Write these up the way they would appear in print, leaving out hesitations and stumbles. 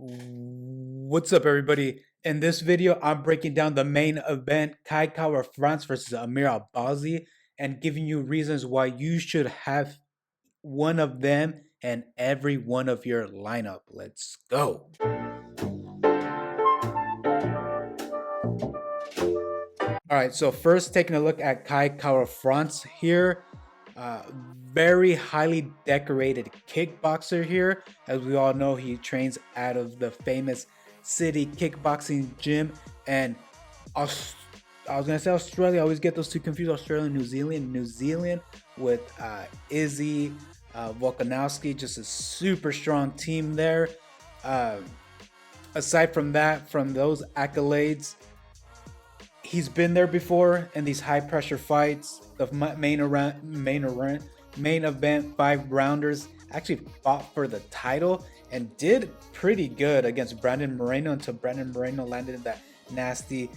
What's up, everybody? In this video, I'm breaking down the main event, Kai Kara France versus Amir Albazi, and giving you reasons why you should have one of them in every one of your lineup. Let's go. All right, so first taking a look at Kai Kara France here. Very highly decorated kickboxer here. As we all know, he trains out of the famous city kickboxing gym. And Aus- I was going to say Australia. I always get those two confused. Australia and New Zealand. New Zealand with Izzy Volkanovski. Just a super strong team there. Uh, Aside from that, from those accolades, he's been there before in these high pressure fights. The main event 5 rounders actually fought for the title and did pretty good against Brandon Moreno until Brandon Moreno landed that nasty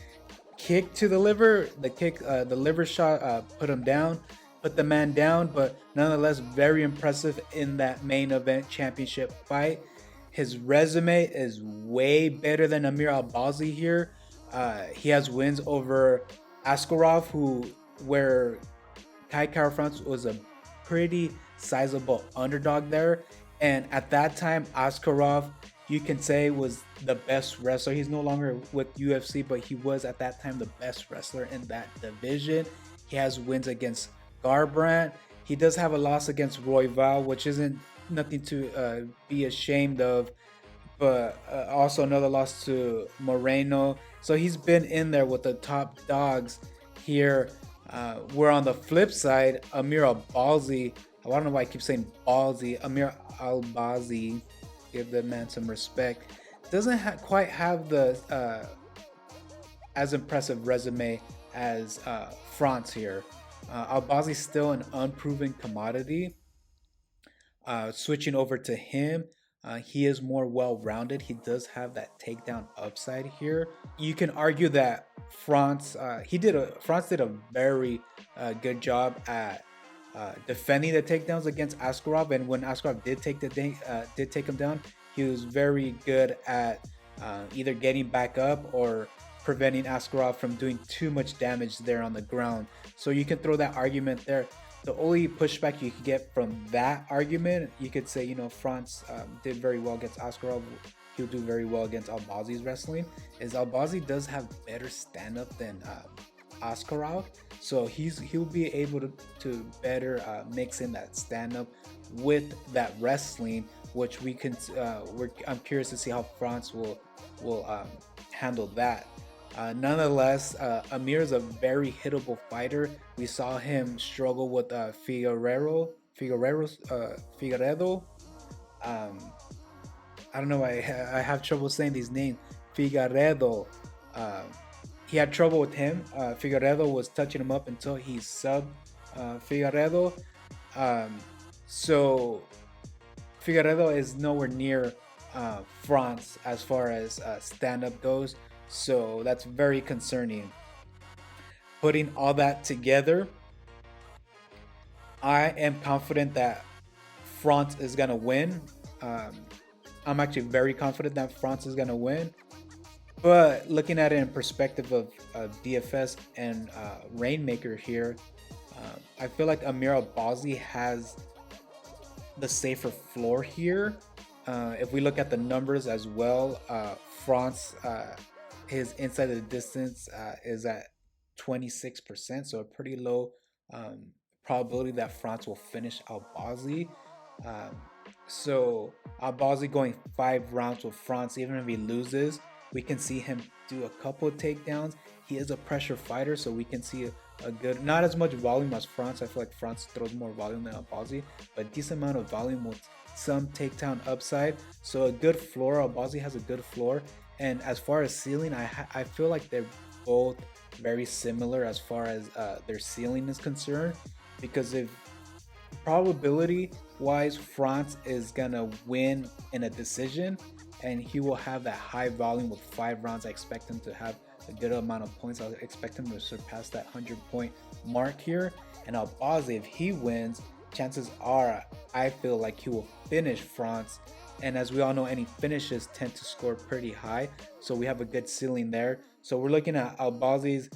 kick to the liver. The liver shot put him down, put the man down, but nonetheless very impressive in that main event championship fight. His resume is way better than Amir Albazi here. He has wins over Askarov, where Kai Kara France was a pretty sizable underdog there. And at that time, Askarov, you can say, was the best wrestler. He's no longer with UFC, but he was at that time the best wrestler in that division. He has wins against Garbrandt. He does have a loss against Royval, which isn't nothing to be ashamed of, but also another loss to Moreno. So he's been in there with the top dogs here. We're on the flip side, Amir Albazi. I don't know why I keep saying Balzi. Amir Albazi, give the man some respect. Doesn't quite have the as impressive resume as France here. Albazi's still an unproven commodity. Switching over to him, he is more well-rounded. He does have that takedown upside here. You can argue that France did a very good job at defending the takedowns against Askarov, and when Askarov did take him down, he was very good at either getting back up or preventing Askarov from doing too much damage there on the ground. So you can throw that argument there. The only pushback you could get from that argument, you could say, France did very well against Askarov. He'll do very well against Albazi's wrestling. Is Albazi does have better stand-up than Askarov, so he'll be able to better mix in that stand-up with that wrestling, which we can. I'm curious to see how France will handle that. Nonetheless, Amir is a very hittable fighter. We saw him struggle with Figueredo. I don't know why I have trouble saying these names. Figueredo. He had trouble with him. Figueredo was touching him up until he subbed Figueredo. So Figueredo is nowhere near France as far as stand-up goes. So that's very concerning. Putting all that together, I am confident that France is going to win. I'm actually very confident that France is going to win. But looking at it in perspective of DFS and Reignmaker here, I feel like Amir Albazi has the safer floor here. If we look at the numbers as well, France, his inside of the distance is at 26%, so a pretty low probability that France will finish Albazi. So Albazi going 5 rounds with France, even if he loses, we can see him do a couple of takedowns. He is a pressure fighter, so we can see a good, not as much volume as France. I feel like France throws more volume than Albazi, but a decent amount of volume with some takedown upside. So a good floor. Albazi has a good floor. And as far as ceiling, I feel like they're both very similar as far as their ceiling is concerned. Because if probability wise, France is gonna win in a decision, and he will have that high volume with 5 rounds. I expect him to have a good amount of points. I expect him to surpass that 100-point mark here. And Albazi, if he wins, chances are I feel like he will finish France and as we all know, any finishes tend to score pretty high, so we have a good ceiling there. So we're looking at Albazi's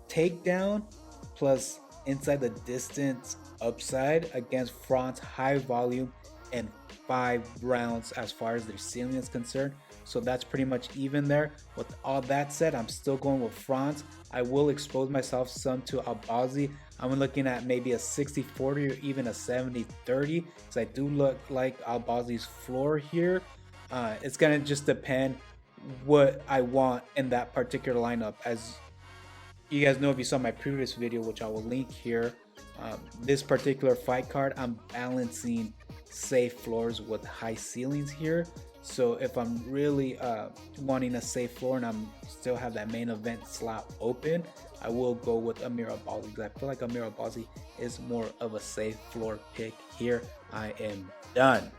takedown plus inside the distance upside against France high volume and 5 rounds as far as their ceiling is concerned. So that's pretty much even there. With all that said, I'm still going with France. I will expose myself some to Albazi. I'm looking at maybe a 60-40 or even a 70-30 because I do look like Albazi's floor here. It's gonna just depend what I want in that particular lineup. As you guys know, if you saw my previous video, which I will link here, this particular fight card, I'm balancing safe floors with high ceilings here. So if I'm really wanting a safe floor and I'm still have that main event slot open, I will go with Amir Albazi because I feel like Amir Albazi is more of a safe floor pick here. I am done.